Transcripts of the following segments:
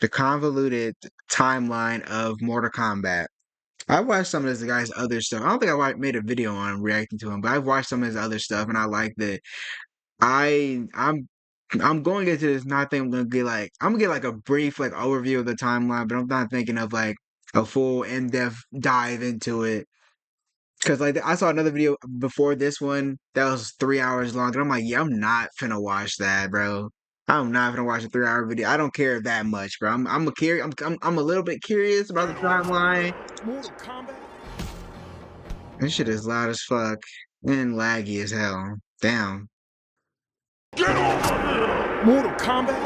The convoluted timeline of Mortal Kombat. I watched some of this guy's other stuff. I don't think made a video on him reacting to him, but I've watched some of his other stuff, and I like that. I I'm going into this not thinking I'm gonna get like a brief like overview of the timeline, but I'm not thinking of like a full in-depth dive into it. Cause like I saw another video before this one that was 3 hours long, and I'm like, yeah, I'm not finna watch that, bro. I'm not gonna watch a 3 hour video. I don't care that much, bro. I'm a little bit curious about the timeline. Mortal Kombat. This shit is loud as fuck and laggy as hell. Damn. Get over here! Mortal Kombat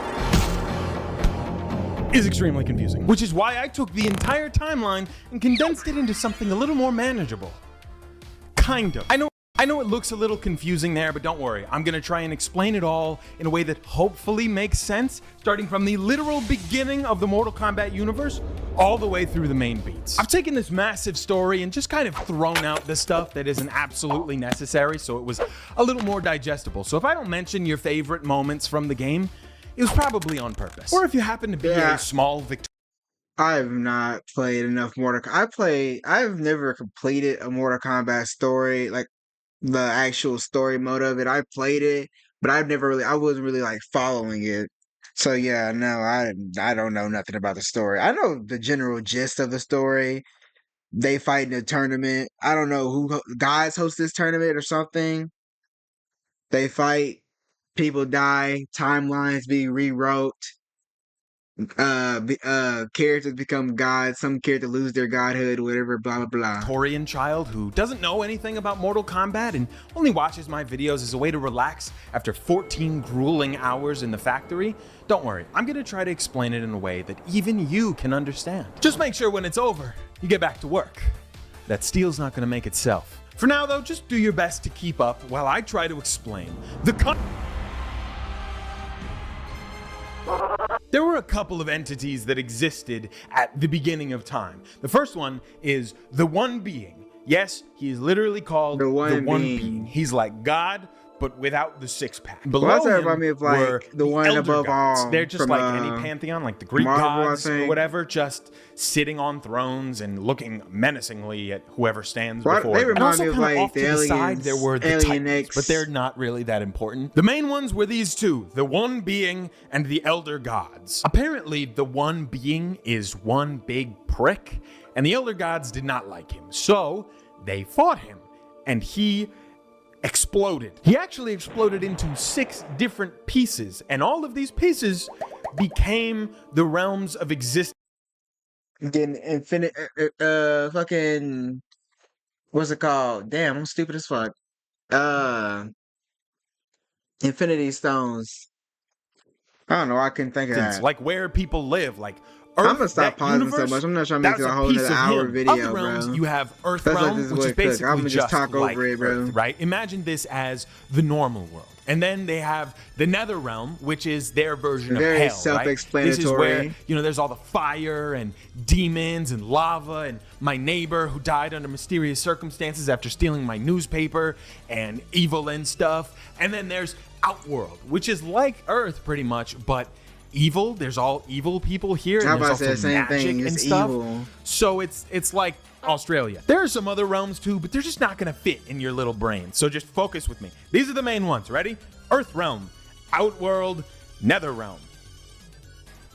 is extremely confusing, which is why I took the entire timeline and condensed it into something a little more manageable. Kind of. I know it looks a little confusing there, but don't worry. I'm gonna try and explain it all in a way that hopefully makes sense, starting from the literal beginning of the Mortal Kombat universe all the way through the main beats. I've taken this massive story and just kind of thrown out the stuff that isn't absolutely necessary, so it was a little more digestible. So if I don't mention your favorite moments from the game, it was probably on purpose. Or if you happen to be a small victim. I've not played enough I've never completed a Mortal Kombat story, like the actual story mode of it. I played it, but I wasn't really like following it. So yeah, no, I don't know nothing about the story. I know the general gist of the story. They fight in a tournament. I don't know who guys host this tournament or something. They fight, people die, timelines be rewrote. Characters become gods, some characters lose their godhood, whatever, blah blah blah. Victorian child who doesn't know anything about Mortal Kombat and only watches my videos as a way to relax after 14 grueling hours in the factory. Don't worry, I'm gonna try to explain it in a way that even you can understand. Just make sure when it's over, you get back to work. That steel's not gonna make itself. For now though, just do your best to keep up while I try to explain There were a couple of entities that existed at the beginning of time. The first one is the One Being. Yes, he is literally called the One Being. He's like God, but without the six-pack. Below him were the one above all. They're just like any pantheon, like the Greek gods or whatever, just sitting on thrones and looking menacingly at whoever stands before them. They remind me of like the aliens, side, there were the Titans, but they're not really that important. The main ones were these two, the One Being and the Elder Gods. Apparently, the One Being is one big prick, and the Elder Gods did not like him, so they fought him, and he exploded. He actually exploded into 6 different pieces, and all of these pieces became the realms of existence. Getting infinite, fucking, what's it called? Damn, I'm stupid as fuck. Infinity Stones. I don't know. I couldn't think of that. Like where people live, like Earth, I'm gonna stop pausing so much. I'm not trying to make it a whole other hour video, realms, bro. You have Earth realm, which is basically I'm gonna just talk like over it, bro. Earth, right? Imagine this as the normal world. And then they have the Nether realm, which is their version of hell, Very self-explanatory. Right? This is where, there's all the fire and demons and lava and my neighbor who died under mysterious circumstances after stealing my newspaper and evil and stuff. And then there's Outworld, which is like Earth pretty much, but evil. There's all evil people here, and there's also magic and stuff. Evil. So it's like Australia. There are some other realms too, but they're just not gonna fit in your little brain. So just focus with me. These are the main ones. Ready? Earth realm, Outworld, Nether realm.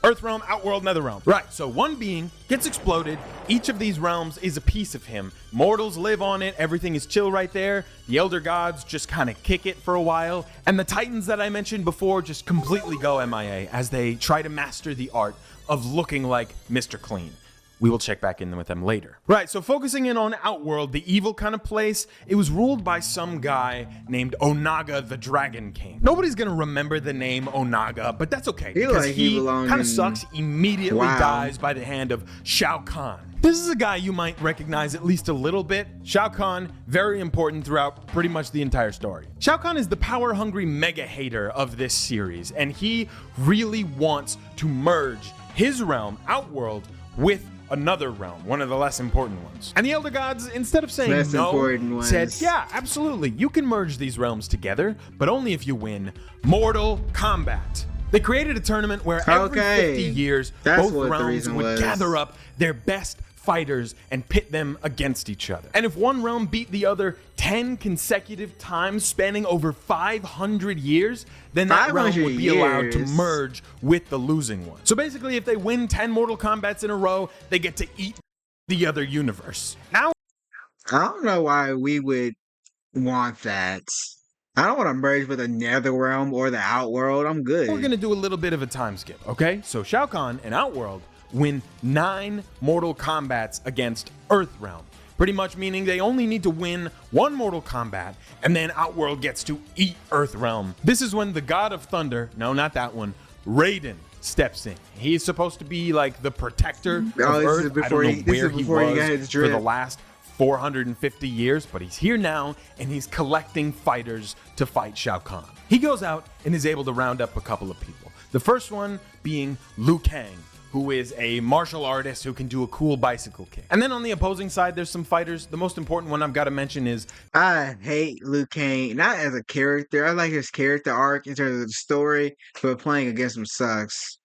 Earth realm, Outworld, Nether realm. Right, so One Being gets exploded. Each of these realms is a piece of him. Mortals live on it. Everything is chill right there. The Elder Gods just kind of kick it for a while. And the Titans that I mentioned before just completely go MIA as they try to master the art of looking like Mr. Clean. We will check back in with them later. Right, so focusing in on Outworld, the evil kind of place, it was ruled by some guy named Onaga the Dragon King. Nobody's gonna remember the name Onaga, but that's okay, because he kind of sucks, immediately dies by the hand of Shao Kahn. This is a guy you might recognize at least a little bit. Shao Kahn, very important throughout pretty much the entire story. Shao Kahn is the power-hungry mega-hater of this series, and he really wants to merge his realm, Outworld, with another realm, one of the less important ones. And the Elder Gods, instead of saying no, said, yeah, absolutely, you can merge these realms together, but only if you win Mortal Kombat. They created a tournament where every 50 Okay, years, that's both what the realms reason would was. gather up their best fighters and pit them against each other. And if one realm beat the other 10 consecutive times spanning over 500 years, then that realm 500 would be allowed to years? merge with the losing one. So basically, if they win 10 Mortal Kombats in a row, they get to eat the other universe. Now I don't know why we would want that. I don't want to merge with the Netherrealm or the Outworld. I'm we're good. gonna do a little bit of a time skip, okay? So Shao Kahn and Outworld win 9 Mortal Kombats against Earthrealm. Pretty much meaning they only need to win 1 Mortal Kombat, and then Outworld gets to eat Earthrealm. This is when the God of Thunder, no, not that one, Raiden, steps in. He's supposed to be like the protector of Earth. I don't know where he was for the last 450 years, but he's here now, and he's collecting fighters to fight Shao Kahn. He goes out and is able to round up a couple of people. The first one being Liu Kang, who is a martial artist who can do a cool bicycle kick. And then on the opposing side, there's some fighters. The most important one I've got to mention is I hate Liu Kang, not as a character. I like his character arc in terms of the story, but playing against him sucks.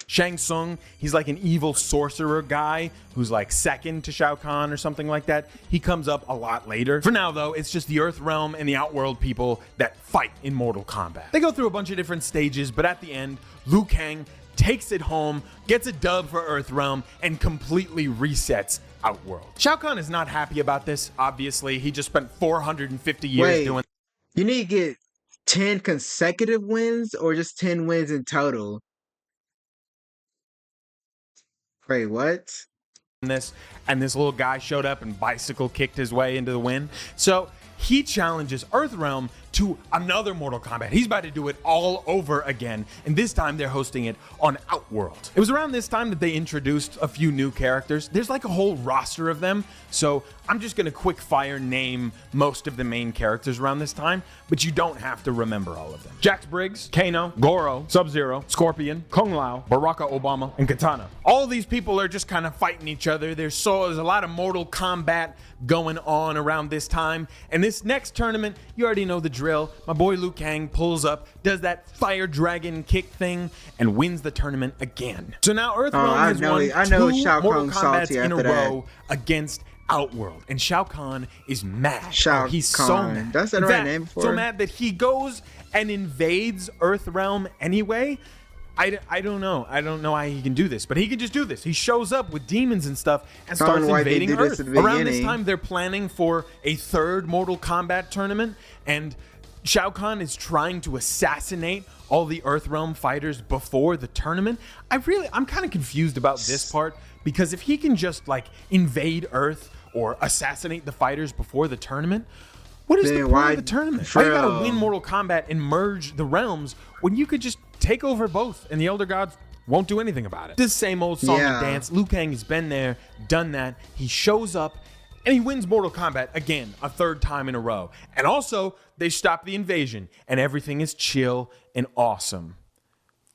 Shang Tsung. He's like an evil sorcerer guy who's like second to Shao Kahn or something like that. He comes up a lot later. For now, though, it's just the Earth Realm and the Outworld people that fight in Mortal Kombat. They go through a bunch of different stages, but at the end, Liu Kang takes it home, gets a dub for Earthrealm, and completely resets Outworld. Shao Kahn is not happy about this, obviously. He just spent 450 years doing. You need to get 10 consecutive wins or just 10 wins in total? Wait, what? This, and this little guy showed up and bicycle kicked his way into the win. So he challenges Earthrealm to another Mortal Kombat. He's about to do it all over again, and this time they're hosting it on Outworld. It was around this time that they introduced a few new characters. There's like a whole roster of them, so I'm just gonna quick fire name most of the main characters around this time, but you don't have to remember all of them. Jax Briggs, Kano, Goro, Sub-Zero, Scorpion, Kung Lao, Baraka Obama, and Katana. All of these people are just kind of fighting each other. There's a lot of Mortal Kombat going on around this time, and this next tournament, you already know the drill. My boy Liu Kang pulls up, does that fire dragon kick thing, and wins the tournament again. So now Earthrealm has won two Mortal Kombats in a row against Outworld, and Shao Kahn is mad. He's so mad. That's the right name for so mad that he goes and invades Earthrealm anyway. I don't know. I don't know how he can do this, but he can just do this. He shows up with demons and stuff and starts invading Earth. Around this time, they're planning for a third Mortal Kombat tournament, and Shao Kahn is trying to assassinate all the Earthrealm fighters before the tournament. I'm kind of confused about this part, because if he can just like invade Earth or assassinate the fighters before the tournament, what is the point of the tournament? Why you gotta win Mortal Kombat and merge the realms when you could just take over both and the Elder Gods won't do anything about it? This same old song and dance. Liu Kang has been there, done that. He shows up and he wins Mortal Kombat again, a third time in a row. And also, they stop the invasion and everything is chill and awesome.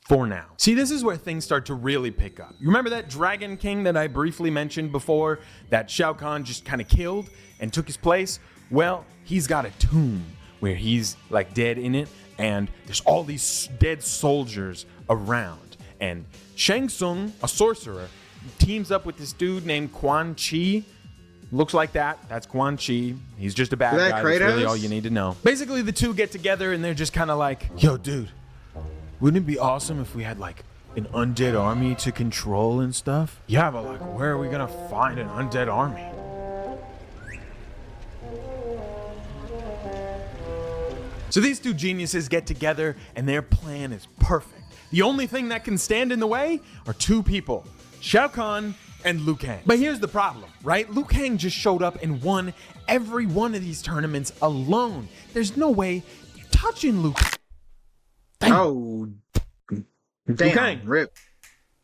For now. See, this is where things start to really pick up. You remember that Dragon King that I briefly mentioned before that Shao Kahn just kind of killed and took his place? Well, he's got a tomb where he's like dead in it, and there's all these dead soldiers around. And Shang Tsung, a sorcerer, teams up with this dude named Quan Chi. Looks like that. That's Quan Chi. He's just a bad guy. That's really all you need to know. Basically, the two get together and they're just kind of like, yo, dude, wouldn't it be awesome if we had like an undead army to control and stuff? Yeah, but like, where are we gonna find an undead army? So these two geniuses get together and their plan is perfect. The only thing that can stand in the way are two people, Shao Kahn and Liu Kang. But here's the problem, right? Liu Kang just showed up and won every one of these tournaments alone. There's no way you're touching Liu Kang. Oh, damn, rip.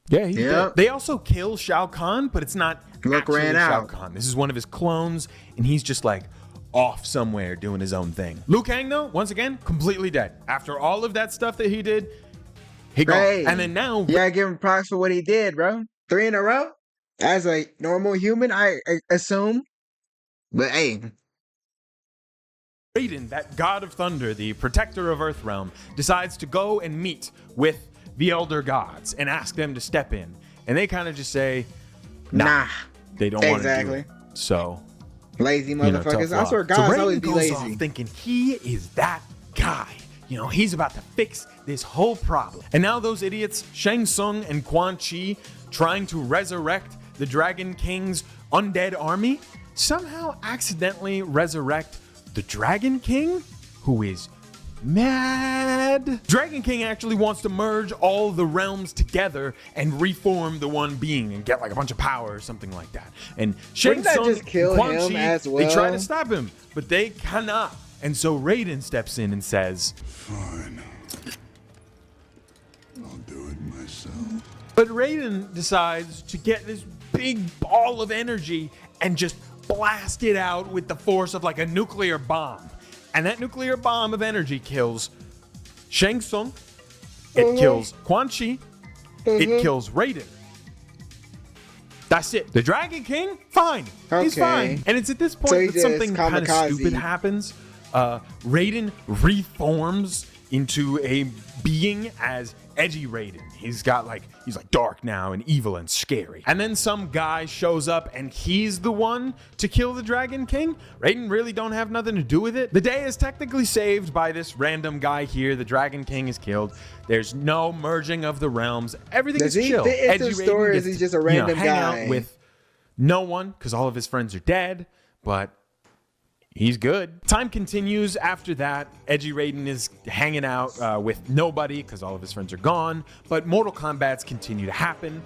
Yeah, he's dead. They also kill Shao Kahn, but it's not actually Shao Kahn. This is one of his clones, and he's just like off somewhere doing his own thing. Liu Kang, though, once again, completely dead. After all of that stuff that he did, he gone. And then now, yeah, give him props for what he did, bro. 3 in a row, as a normal human, I assume. But hey, Raiden, that god of thunder, the protector of Earthrealm, decides to go and meet with the elder gods and ask them to step in. And they kind of just say, nah. They don't want to do it. So, lazy motherfuckers. I swear, gods always be lazy. Off thinking he is that guy. He's about to fix this whole problem. And now those idiots, Shang Tsung and Quan Chi, trying to resurrect the Dragon King's undead army, somehow accidentally resurrect the Dragon King, who is mad. Dragon King actually wants to merge all the realms together and reform the one being and get like a bunch of power or something like that. And Shang Tsung and Quan Chi, as well? They try to stop him, but they cannot. And so Raiden steps in and says, fine. I'll do it myself. But Raiden decides to get this big ball of energy and just blast it out with the force of like a nuclear bomb. And that nuclear bomb of energy kills Shang Tsung, it kills Quan Chi, it kills Raiden. That's it. The Dragon King, fine. He's fine. And it's at this point that something kind of stupid happens. Raiden reforms into a being as edgy Raiden. He's like dark now and evil and scary. And then some guy shows up and he's the one to kill the Dragon King. Raiden really don't have nothing to do with it. The day is technically saved by this random guy here. The Dragon King is killed. There's no merging of the realms. Everything is chill. Edgy Raiden gets, is he just a random hang guy out with no one because all of his friends are dead, but he's good. Time continues after that. Edgy Raiden is hanging out with nobody because all of his friends are gone. But Mortal Kombats continue to happen.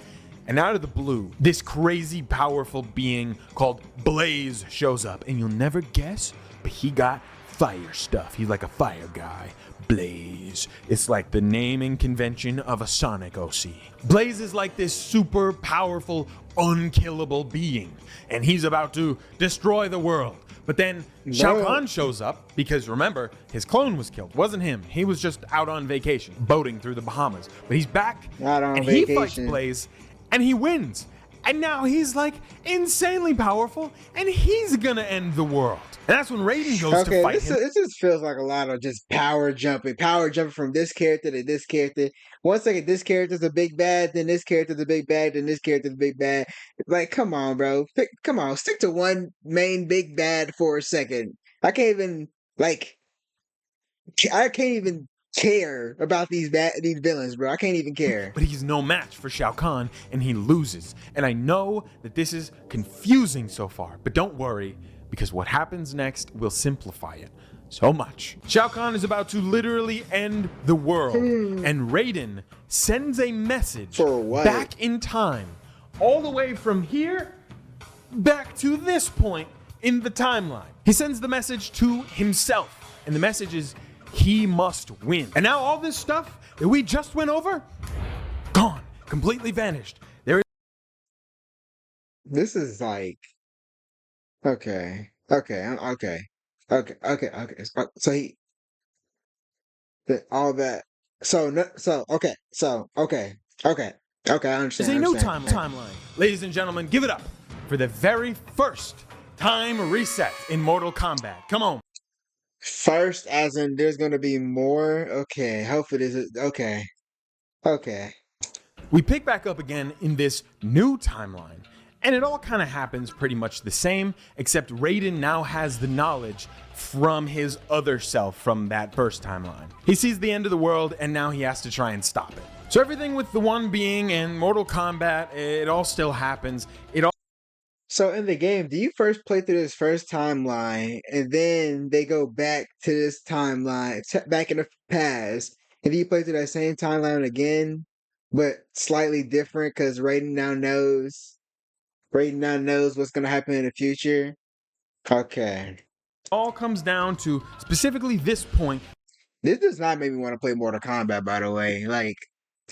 And out of the blue, this crazy powerful being called Blaze shows up. And you'll never guess, but he got fire stuff. He's like a fire guy. Blaze. It's like the naming convention of a Sonic OC. Blaze is like this super powerful, unkillable being. And he's about to destroy the world. But then Shao Kahn shows up because, remember, his clone was killed. It wasn't him. He was just out on vacation, boating through the Bahamas. But he's back, and he fights Blaze, and he wins. And now he's, like, insanely powerful, and he's gonna end the world. And that's when Raiden goes to fight him. This just feels like a lot of just power jumping from this character to this character. One second, this character's a big bad, then this character's a big bad, then this character's a big bad. Like, come on, bro. Come on, stick to one main big bad for a second. I can't even care about these villains, bro. I can't even care. But he's no match for Shao Kahn, and he loses. And I know that this is confusing so far, but don't worry, because what happens next will simplify it so much. Shao Kahn is about to literally end the world, and Raiden sends a message back in time, all the way from here back to this point in the timeline. He sends the message to himself, and the message is, he must win. And now all this stuff that we just went over, gone, completely vanished. This is like, okay. So he, all that. Okay. I understand. It's a new timeline. Ladies and gentlemen, give it up for the very first time reset in Mortal Kombat. Come on. First, as in there's gonna be more? Okay, hopefully this is, okay. We pick back up again in this new timeline, and it all kind of happens pretty much the same, except Raiden now has the knowledge from his other self from that first timeline. He sees the end of the world, and now he has to try and stop it. So everything with the one being and Mortal Kombat, it all still happens. So in the game, do you first play through this first timeline, and then they go back to this timeline, back in the past, and do you play through that same timeline again, but slightly different because Raiden now knows what's gonna happen in the future? Okay. All comes down to specifically this point. This does not make me want to play Mortal Kombat, by the way. Like,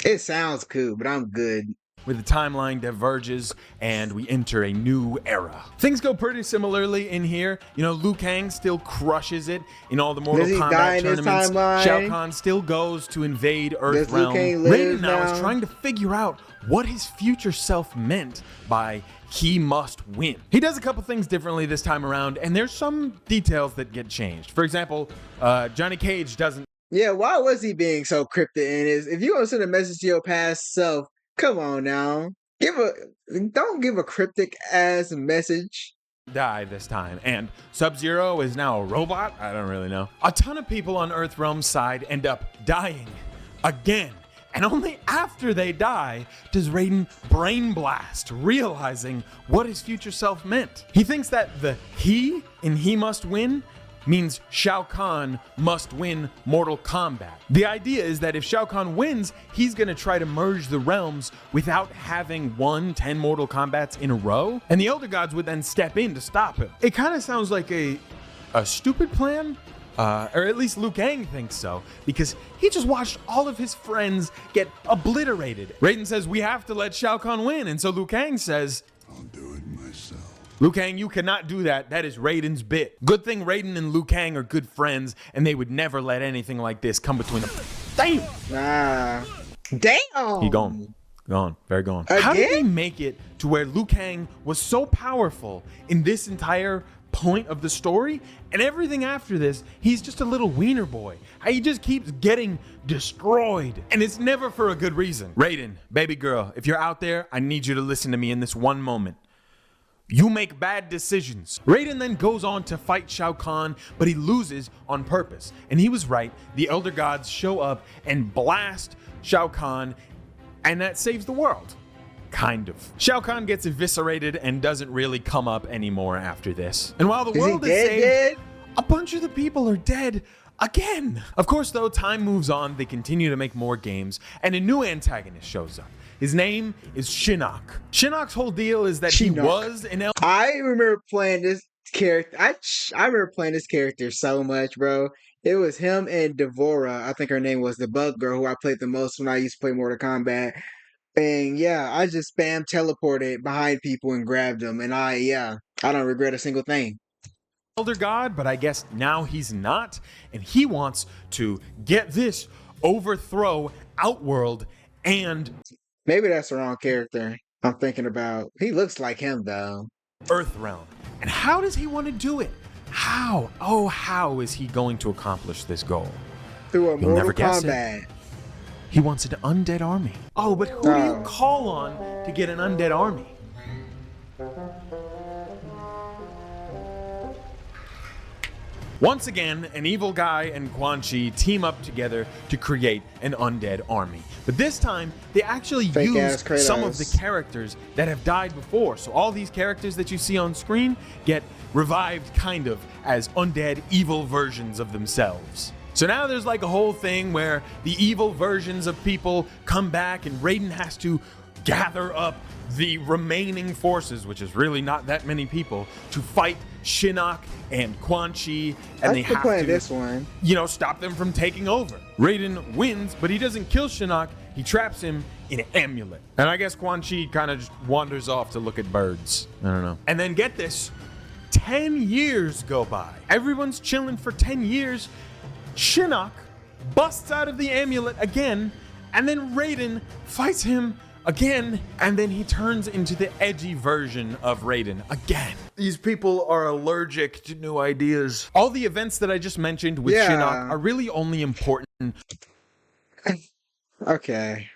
it sounds cool, but I'm good. where the timeline diverges and we enter a new era. Things go pretty similarly in here. You know, Liu Kang still crushes it in all the Mortal Does he die Kombat in this tournaments. timeline? Shao Kahn still goes to invade Does Liu Earthrealm. Kang live Raiden now is now? trying to figure out what his future self meant by he must win. He does a couple things differently this time around, and there's some details that get changed. For example, Johnny Cage doesn't Yeah, why was he being so cryptic in his? If you want to send a message to your past self, come on now. Don't give a cryptic ass message. die this time, and Sub-Zero is now a robot? I don't really know. A ton of people on Earthrealm's side end up dying again. And only after they die does Raiden brain blast, realizing what his future self meant. He thinks that the he in He Must Win means Shao Kahn must win Mortal Kombat. The idea is that if Shao Kahn wins, he's gonna try to merge the realms without having won 10 Mortal Kombats in a row, and the Elder Gods would then step in to stop him. It kind of sounds like a stupid plan, or at least Liu Kang thinks so, because he just watched all of his friends get obliterated. Raiden says, we have to let Shao Kahn win, and so Liu Kang says, I'll do it myself. Liu Kang, you cannot do that. That is Raiden's bit. Good thing Raiden and Liu Kang are good friends, and they would never let anything like this come between them. Damn! Nah. Damn! He gone. Gone. Very gone. How did they make it to where Liu Kang was so powerful in this entire point of the story, and everything after this, he's just a little wiener boy? He just keeps getting destroyed, and it's never for a good reason. Raiden, baby girl, if you're out there, I need you to listen to me in this one moment. You make bad decisions. Raiden then goes on to fight Shao Kahn, but he loses on purpose. And he was right. The Elder Gods show up and blast Shao Kahn, and that saves the world. Kind of. Shao Kahn gets eviscerated and doesn't really come up anymore after this. And while the world is saved, a bunch of the people are dead again. Of course, though, time moves on. They continue to make more games, and a new antagonist shows up. His name is Shinnok. Shinnok's whole deal is that he was an I remember playing this character. I remember playing this character so much, bro. It was him and Devora. I think her name was the Bug Girl, who I played the most when I used to play Mortal Kombat. And yeah, I just spam teleported behind people and grabbed them. And I don't regret a single thing. Elder God, but I guess now he's not. And he wants to get this, overthrow Outworld, and maybe that's the wrong character I'm thinking about. He looks like him, though. Earthrealm. And how does he want to do it? How? Oh, how is he going to accomplish this goal? Through a You'll Mortal never guess Kombat. it. He wants an undead army. Oh, but who do you call on to get an undead army? Once again, an evil guy and Quan Chi team up together to create an undead army. But this time, they actually use some of the characters that have died before. So all these characters that you see on screen get revived kind of as undead evil versions of themselves. So now there's like a whole thing where the evil versions of people come back and Raiden has to gather up the remaining forces, which is really not that many people, to fight Shinnok and Quan Chi, and they have to, this one, stop them from taking over. Raiden wins, but he doesn't kill Shinnok. He traps him in an amulet. And I guess Quan Chi kind of just wanders off to look at birds. I don't know. And then get this, 10 years go by. Everyone's chilling for 10 years. Shinnok busts out of the amulet again, and then Raiden fights him again, and then he turns into the edgy version of Raiden again. These people are allergic to new ideas. All the events that I just mentioned with Shinnok are really only important okay.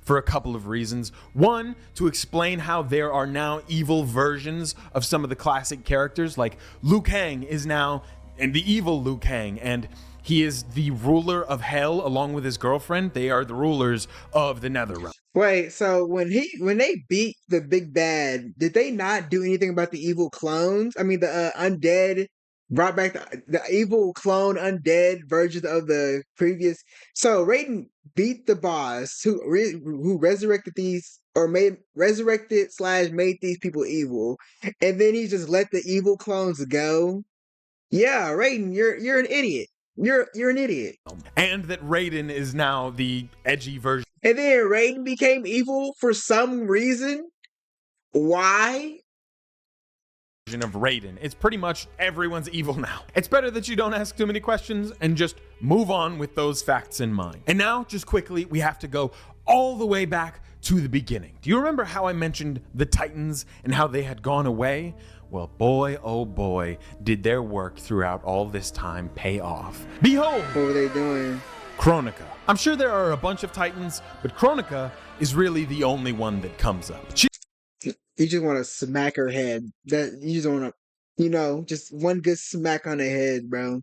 For a couple of reasons. One, to explain how there are now evil versions of some of the classic characters, like Liu Kang is now and the evil Liu Kang, and he is the ruler of hell along with his girlfriend. They are the rulers of the Netherrealm. Wait, so when they beat the big bad, did they not do anything about the evil clones? I mean, the undead brought back the evil clone undead versions of the previous. So Raiden beat the boss who resurrected these or made these people evil, and then he just let the evil clones go. Yeah, Raiden, you're an idiot. You're an idiot. And that Raiden is now the edgy version. and then Raiden became evil for some reason. Why? Of Raiden. It's pretty much everyone's evil now. It's better that you don't ask too many questions and just move on with those facts in mind. And now, just quickly, we have to go all the way back to the beginning. Do you remember how I mentioned the Titans and how they had gone away? Well, boy, oh boy, did their work throughout all this time pay off. Behold! What were they doing? Kronika. I'm sure there are a bunch of Titans, but Kronika is really the only one that comes up. You just want to smack her head. That you just want to, just one good smack on the head, bro.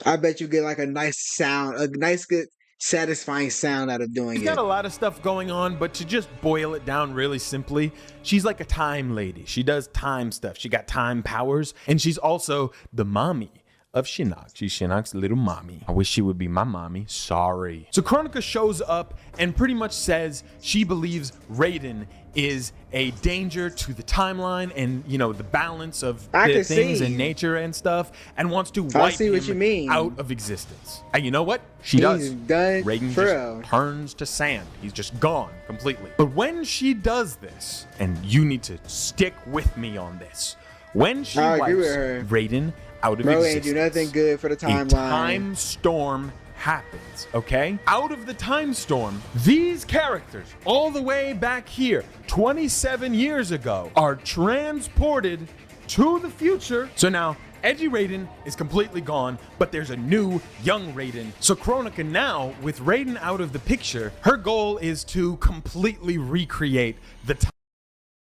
I bet you get like a nice sound, a nice, good, satisfying sound out of doing She's it. got a lot of stuff going on, but to just boil it down really simply, she's like a time lady. She does time stuff. She got time powers, and she's also the mommy of Shinnok. She's Shinnok's little mommy. I wish she would be my mommy. Sorry. So Kronika shows up and pretty much says she believes Raiden is a danger to the timeline and, the balance of the things in nature and stuff, and wants to wipe him out of existence. And you know what? She does. Raiden just turns to sand. He's just gone completely. But when she does this, and you need to stick with me on this, when she wipes Raiden out of existence, ain't do nothing good for the timeline. A time storm happens, okay? Out of the time storm, these characters, all the way back here, 27 years ago, are transported to the future. So now, edgy Raiden is completely gone, but there's a new young Raiden. So Kronika now, with Raiden out of the picture, her goal is to completely recreate the time.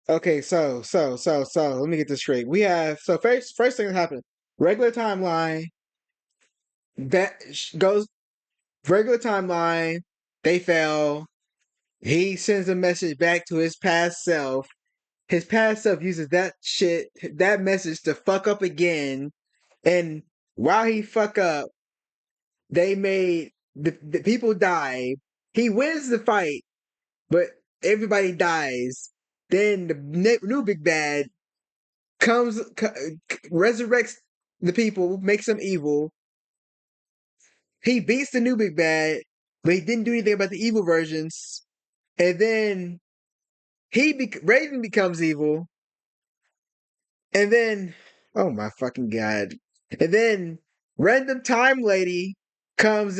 Okay, so let me get this straight. We have first thing that happened. Regular timeline goes regular timeline. They fell. He sends a message back to his past self. His past self uses that message to fuck up again. And while he fuck up, they made the people die. He wins the fight, but everybody dies. Then the new big bad comes, resurrects the people, makes them evil. He beats the new big bad, but he didn't do anything about the evil versions. And then Raiden becomes evil. And then, oh my fucking god! And then random time lady comes,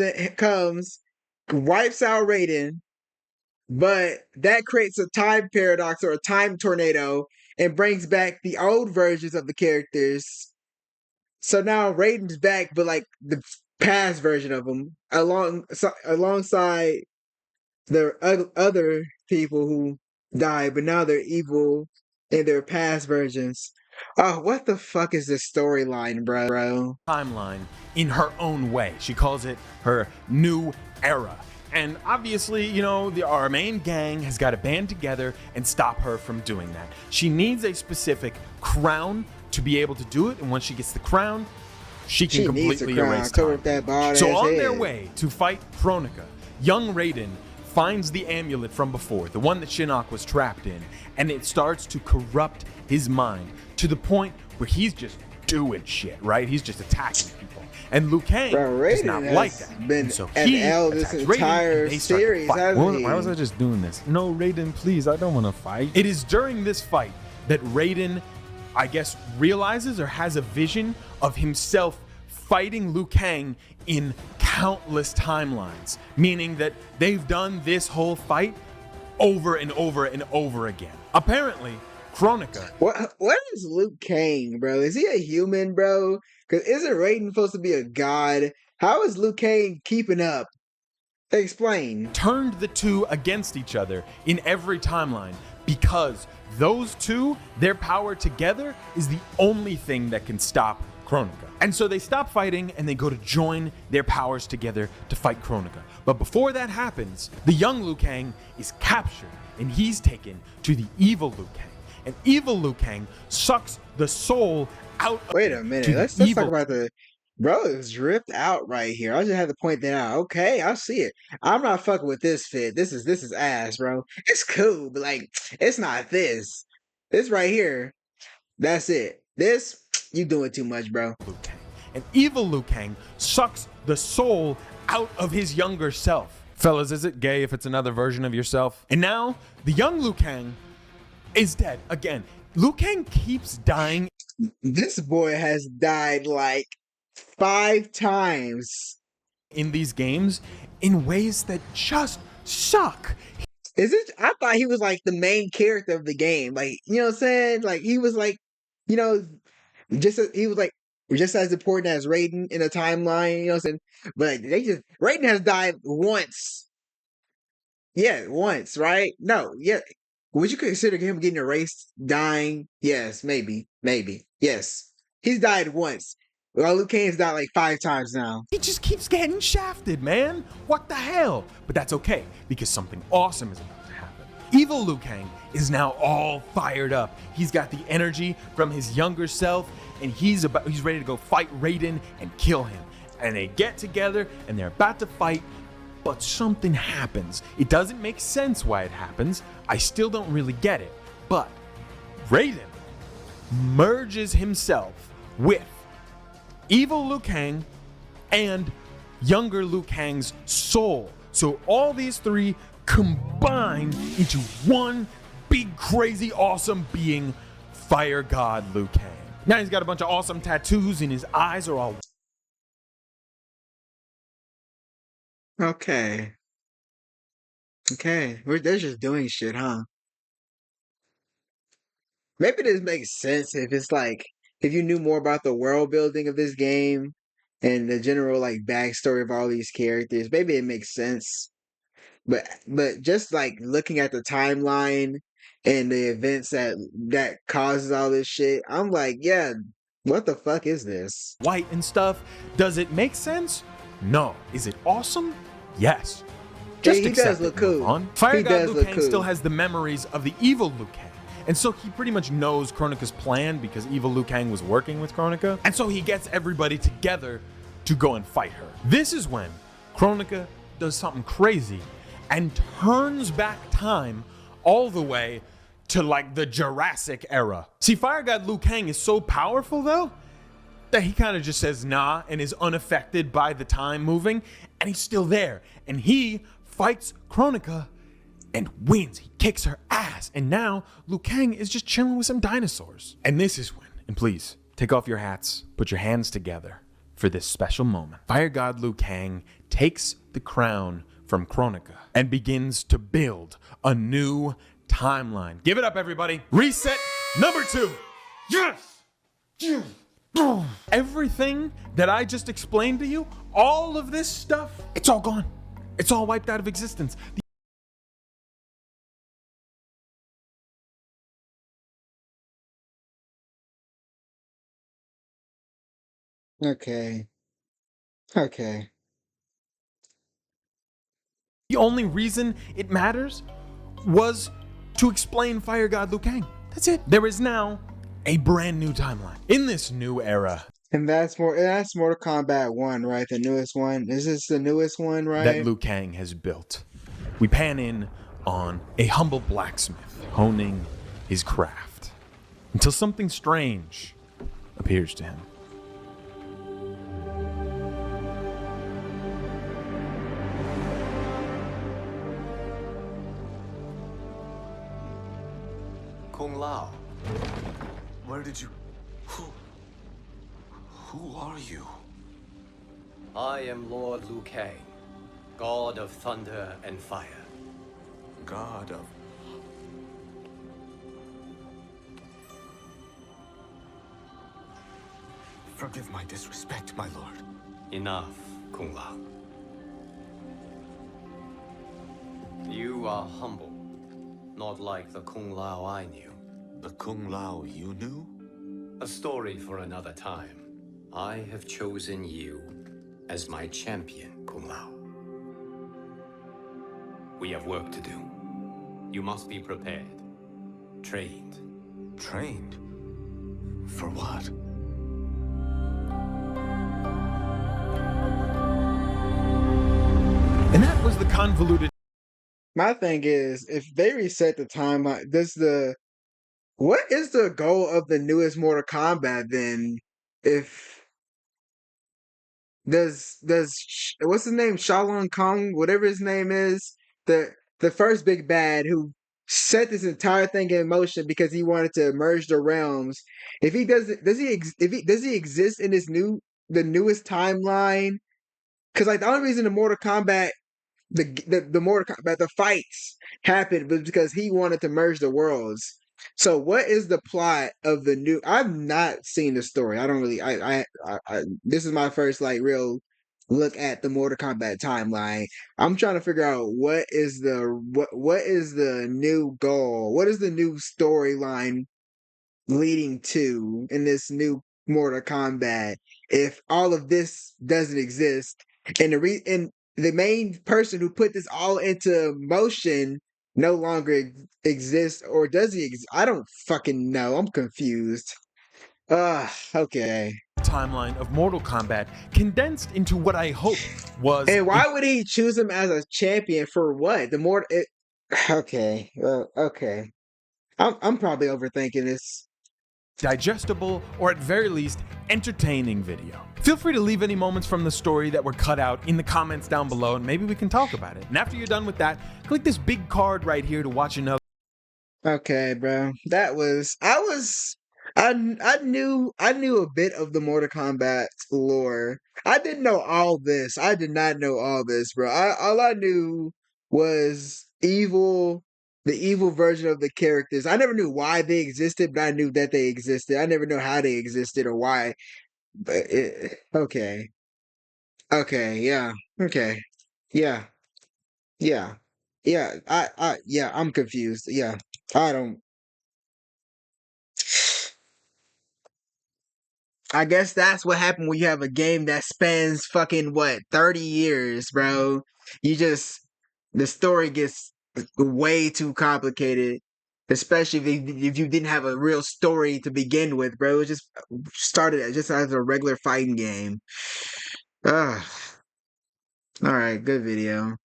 wipes out Raiden, but that creates a time paradox or a time tornado and brings back the old versions of the characters. So now Raiden's back, but like the past version of him, alongside the other people who died, but now they're evil in their past versions. Oh, what the fuck is this storyline, bro? Timeline in her own way. She calls it her new era. And obviously, our main gang has got to band together and stop her from doing that. She needs a specific crown to be able to do it, and once she gets the crown, she can completely erase time. So on their way to fight Kronika, young Raiden finds the amulet from before, the one that Shinnok was trapped in, and it starts to corrupt his mind to the point where he's just doing shit, right? He's just attacking people. And Liu Kang does not like that. And so he attacks Raiden, and they start to fight. Why was I just doing this? No, Raiden, please, I don't want to fight. It is during this fight that Raiden, I guess, realizes or has a vision of himself fighting Liu Kang in countless timelines, meaning that they've done this whole fight over and over and over again. Apparently, Kronika. What is Liu Kang, bro? Is he a human, bro? Because isn't Raiden supposed to be a god? How is Liu Kang keeping up? Explain. Turned the two against each other in every timeline because those two, their power together is the only thing that can stop Kronika. And so they stop fighting and they go to join their powers together to fight Kronika. But before that happens, the young Liu Kang is captured and he's taken to the evil Liu Kang. And evil Liu Kang sucks the soul out of Wait a minute. Let's talk about the bro is ripped out right here. I just had to point that out. Okay, I see it. I'm not fucking with this fit. This is ass, bro. It's cool, but like it's not this. This right here. That's it. This you doing too much, bro. Liu Kang. And evil Liu Kang sucks the soul out of his younger self. Fellas, is it gay if it's another version of yourself? And now, the young Liu Kang is dead again. Liu Kang keeps dying. This boy has died like 5 times. In these games in ways that just suck. Is it? I thought he was like the main character of the game. Like, you know what I'm saying? Like he was like, you know, he was like just as important as Raiden in a timeline, you know what I'm saying? But Raiden has died once. Yeah, once, right? No, yeah. Would you consider him getting erased, dying? Yes, maybe, maybe. Yes. He's died once. Well, Liu Kang's died like 5 times now. He just keeps getting shafted, man. What the hell? But that's okay, because something awesome is about to happen. Evil Liu Kang is now all fired up. He's got the energy from his younger self, and he's ready to go fight Raiden and kill him. And they get together, and they're about to fight, but something happens. It doesn't make sense why it happens. I still don't really get it. But Raiden merges himself with evil Liu Kang and younger Liu Kang's soul. So all these three combine into one big, crazy, awesome being, Fire God Liu Kang. Now he's got a bunch of awesome tattoos and his eyes are all... Okay. Okay. They're just doing shit, huh? Maybe this makes sense if it's like if you knew more about the world building of this game and the general like backstory of all these characters. Maybe it makes sense. But just like looking at the timeline and the events that causes all this shit, I'm like, yeah, what the fuck is this? white and stuff. Does it make sense? No. Is it awesome? Yes. Just He accept does look it and move cool. on. Fire He God does Liu look Kang cool. still has the memories of the evil Liu Kang. And so he pretty much knows Kronika's plan because evil Liu Kang was working with Kronika. And so he gets everybody together to go and fight her. This is when Kronika does something crazy and turns back time all the way to like the Jurassic era. See, Fire God Liu Kang is so powerful though that he kind of just says nah and is unaffected by the time moving, and he's still there. And he fights Kronika and wins. He kicks her ass. And now Liu Kang is just chilling with some dinosaurs. And this is when, and please take off your hats, put your hands together for this special moment. Fire God Liu Kang takes the crown from Kronika and begins to build a new timeline. Give it up, everybody. Reset number 2. Yes! Yes! Everything that I just explained to you, all of this stuff, it's all gone. It's all wiped out of existence. Okay. Okay. The only reason it matters was to explain Fire God Liu Kang. That's it. There is now a brand new timeline. In this new era And that's Mortal Kombat 1, right? The newest one. Is this the newest one, right? that Liu Kang has built, we pan in on a humble blacksmith honing his craft until something strange appears to him. Kung Lao, where did you... Who are you? I am Lord Liu Kang, God of Thunder and Fire. God of... Forgive my disrespect, my lord. Enough, Kung Lao. You are humble, not like the Kung Lao I knew. The Kung Lao you knew? A story for another time. I have chosen you as my champion, Kung Lao. We have work to do. You must be prepared, trained. Trained? For what? And that was the convoluted... My thing is, if they reset the timeline, what is the goal of the newest Mortal Kombat then? If what's his name? Shalon Kong, whatever his name is, the the first big bad who set this entire thing in motion because he wanted to merge the realms. If he does he if he does he exist in the newest timeline? Because like the only reason the Mortal Kombat the Mortal Kombat the fights happened was because he wanted to merge the worlds. So what is the plot of the new? I've not seen the story. I don't really. This is my first like real look at the Mortal Kombat timeline. I'm trying to figure out what is the new goal? What is the new storyline leading to in this new Mortal Kombat if all of this doesn't exist and the main person who put this all into motion no longer exists or does he exist? I don't fucking know. I'm confused. Okay. Timeline of Mortal Kombat condensed into what I hope was And a why would he choose him as a champion for what? Okay. Well, okay. I'm probably overthinking this. digestible, or at very least, entertaining video. Feel free to leave any moments from the story that were cut out in the comments down below and maybe we can talk about it. And after you're done with that, click this big card right here to watch another. Okay, bro. I knew a bit of the Mortal Kombat lore. I didn't know all this. I did not know all this, bro. All I knew was the evil version of the characters. I never knew why they existed, but I knew that they existed. I never knew how they existed or why. Okay. Okay, yeah. Okay. Yeah. Yeah. Yeah, I'm confused. Yeah. I don't I guess that's what happened when you have a game that spans fucking what, 30 years, bro. You just the story gets way too complicated, especially if you didn't have a real story to begin with, bro. It just started just as a regular fighting game. Ugh. All right, good video.